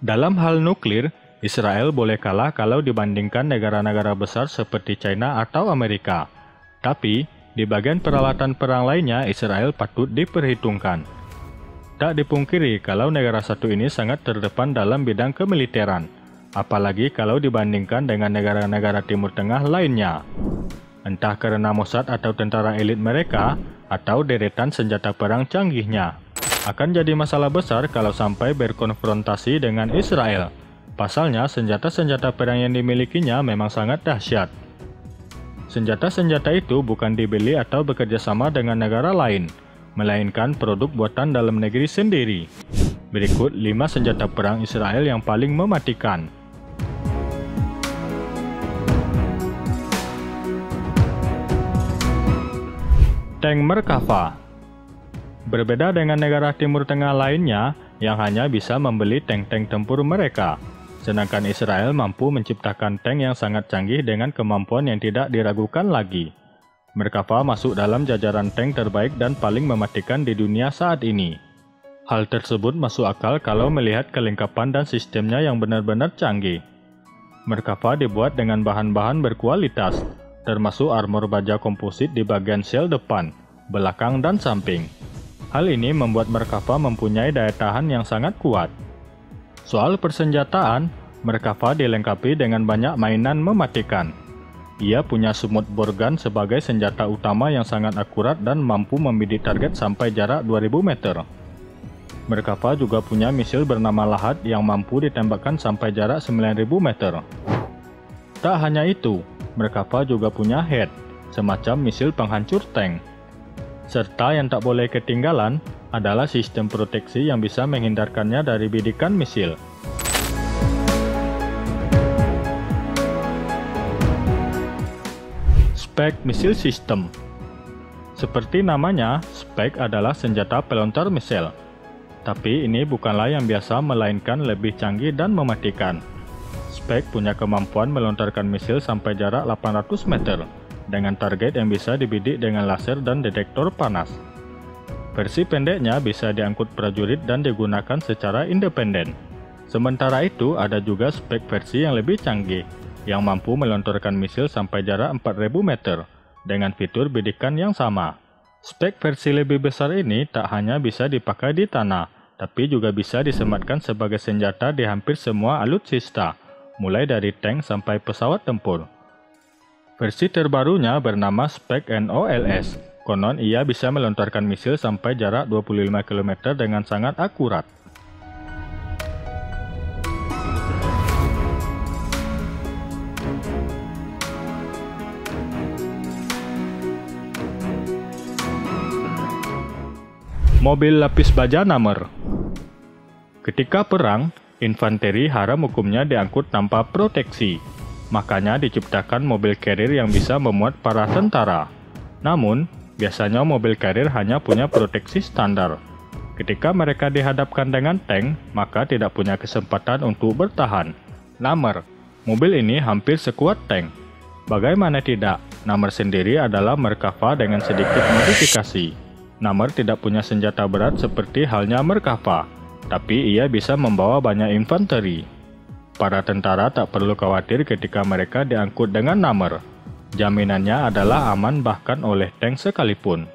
Dalam hal nuklir, Israel boleh kalah kalau dibandingkan negara-negara besar seperti China atau Amerika. Tapi, di bagian peralatan perang lainnya, Israel patut diperhitungkan. Tak dipungkiri kalau negara satu ini sangat terdepan dalam bidang kemiliteran, apalagi kalau dibandingkan dengan negara-negara Timur Tengah lainnya. Entah karena Mossad atau tentara elit mereka, atau deretan senjata perang canggihnya. Akan jadi masalah besar kalau sampai berkonfrontasi dengan Israel. Pasalnya, senjata-senjata perang yang dimilikinya memang sangat dahsyat. Senjata-senjata itu bukan dibeli atau bekerja sama dengan negara lain, melainkan produk buatan dalam negeri sendiri. Berikut 5 senjata perang Israel yang paling mematikan. Tank Merkava. Berbeda dengan negara Timur Tengah lainnya yang hanya bisa membeli tank-tank tempur mereka, sedangkan Israel mampu menciptakan tank yang sangat canggih dengan kemampuan yang tidak diragukan lagi. Merkava masuk dalam jajaran tank terbaik dan paling mematikan di dunia saat ini. Hal tersebut masuk akal kalau melihat kelengkapan dan sistemnya yang benar-benar canggih. Merkava dibuat dengan bahan-bahan berkualitas, termasuk armor baja komposit di bagian shell depan, belakang, dan samping. Hal ini membuat Merkava mempunyai daya tahan yang sangat kuat. Soal persenjataan, Merkava dilengkapi dengan banyak mainan mematikan. Ia punya sumut bore gun sebagai senjata utama yang sangat akurat dan mampu membidik target sampai jarak 2000 meter. Merkava juga punya misil bernama Lahad yang mampu ditembakkan sampai jarak 9000 meter. Tak hanya itu, Merkava juga punya HEAD, semacam misil penghancur tank. Serta yang tak boleh ketinggalan adalah sistem proteksi yang bisa menghindarkannya dari bidikan misil. Spek Missile System. Seperti namanya, Spek adalah senjata pelontar misil. Tapi ini bukanlah yang biasa, melainkan lebih canggih dan mematikan. Spek punya kemampuan melontarkan misil sampai jarak 800 meter, dengan target yang bisa dibidik dengan laser dan detektor panas. Versi pendeknya bisa diangkut prajurit dan digunakan secara independen. Sementara itu, ada juga spek versi yang lebih canggih, yang mampu melontarkan misil sampai jarak 4000 meter, dengan fitur bidikan yang sama. Spek versi lebih besar ini tak hanya bisa dipakai di tanah, tapi juga bisa disematkan sebagai senjata di hampir semua alutsista, mulai dari tank sampai pesawat tempur. Versi terbarunya bernama Spek NOLS. Konon ia bisa melontarkan misil sampai jarak 25 km dengan sangat akurat. Mobil lapis baja Nammer. Ketika perang, infanteri haram hukumnya diangkut tanpa proteksi. Makanya diciptakan mobil carrier yang bisa memuat para tentara. Namun, biasanya mobil carrier hanya punya proteksi standar. Ketika mereka dihadapkan dengan tank, maka tidak punya kesempatan untuk bertahan. Nammer, mobil ini hampir sekuat tank. Bagaimana tidak, Nammer sendiri adalah Merkava dengan sedikit modifikasi. Nammer tidak punya senjata berat seperti halnya Merkava, tapi ia bisa membawa banyak infanteri. Para tentara tak perlu khawatir ketika mereka diangkut dengan Nammer. Jaminannya adalah aman bahkan oleh tank sekalipun.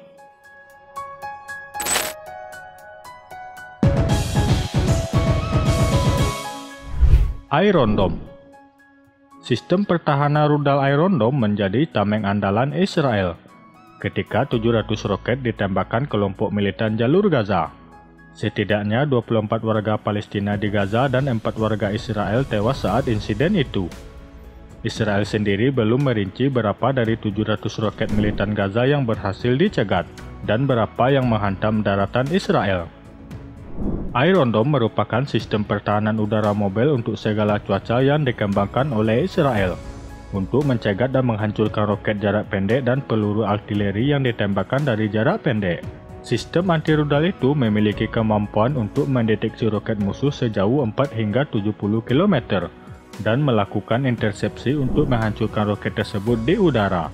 Iron Dome. Sistem pertahanan rudal Iron Dome menjadi tameng andalan Israel ketika 700 roket ditembakkan kelompok militan jalur Gaza. Setidaknya 24 warga Palestina di Gaza dan 4 warga Israel tewas saat insiden itu. Israel sendiri belum merinci berapa dari 700 roket militan Gaza yang berhasil dicegat dan berapa yang menghantam daratan Israel. Iron Dome merupakan sistem pertahanan udara mobil untuk segala cuaca yang dikembangkan oleh Israel untuk mencegat dan menghancurkan roket jarak pendek dan peluru artileri yang ditembakkan dari jarak pendek. Sistem anti-rudal itu memiliki kemampuan untuk mendeteksi roket musuh sejauh 4 hingga 70 km dan melakukan intersepsi untuk menghancurkan roket tersebut di udara.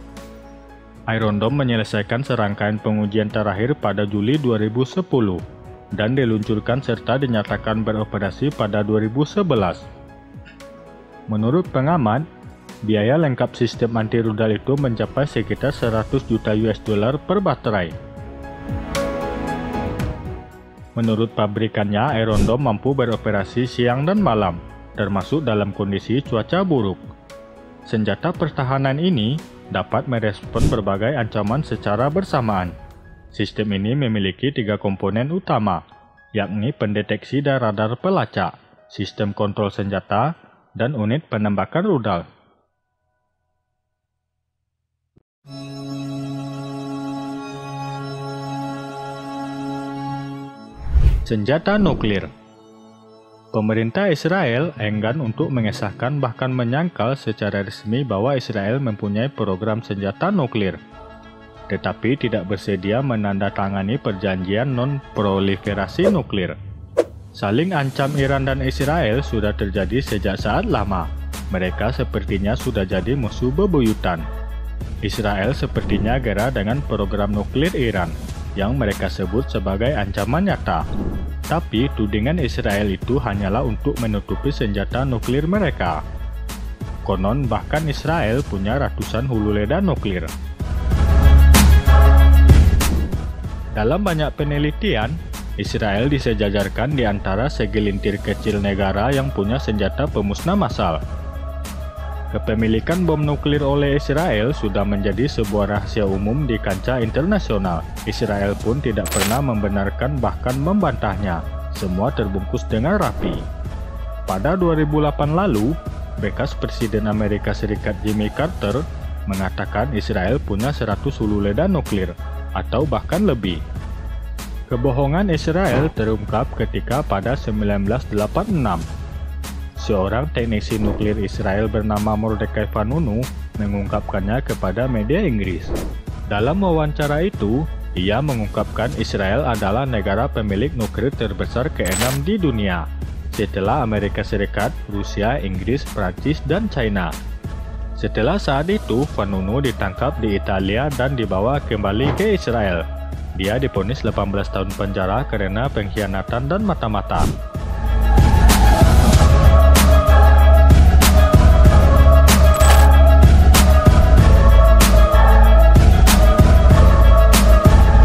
Iron Dome menyelesaikan serangkaian pengujian terakhir pada Juli 2010. dan diluncurkan serta dinyatakan beroperasi pada 2011. Menurut pengamat, biaya lengkap sistem anti rudal itu mencapai sekitar 100 juta US dollar per baterai. Menurut pabrikannya, Iron Dome mampu beroperasi siang dan malam, termasuk dalam kondisi cuaca buruk. Senjata pertahanan ini dapat merespon berbagai ancaman secara bersamaan. Sistem ini memiliki 3 komponen utama, yakni pendeteksi dan radar pelacak, sistem kontrol senjata, dan unit penembakan rudal. Senjata nuklir. Pemerintah Israel enggan untuk mengesahkan bahkan menyangkal secara resmi bahwa Israel mempunyai program senjata nuklir, tetapi tidak bersedia menandatangani perjanjian non-proliferasi nuklir. Saling ancam Iran dan Israel sudah terjadi sejak saat lama. Mereka sepertinya sudah jadi musuh bebuyutan. Israel sepertinya gerah dengan program nuklir Iran, yang mereka sebut sebagai ancaman nyata. Tapi tudingan Israel itu hanyalah untuk menutupi senjata nuklir mereka. Konon bahkan Israel punya ratusan hulu ledak nuklir. Dalam banyak penelitian, Israel disejajarkan di antara segelintir kecil negara yang punya senjata pemusnah massal. Kepemilikan bom nuklir oleh Israel sudah menjadi sebuah rahasia umum di kancah internasional. Israel pun tidak pernah membenarkan bahkan membantahnya. Semua terbungkus dengan rapi. Pada 2008 lalu, bekas Presiden Amerika Serikat Jimmy Carter mengatakan Israel punya 100 hulu ledak nuklir, atau bahkan lebih. Kebohongan Israel terungkap ketika pada 1986, seorang teknisi nuklir Israel bernama Mordechai Vanunu mengungkapkannya kepada media Inggris. Dalam wawancara itu, ia mengungkapkan Israel adalah negara pemilik nuklir terbesar ke-6 di dunia, setelah Amerika Serikat, Rusia, Inggris, Prancis, dan China. Setelah saat itu, Vanunu ditangkap di Italia dan dibawa kembali ke Israel. Dia divonis 18 tahun penjara karena pengkhianatan dan mata-mata.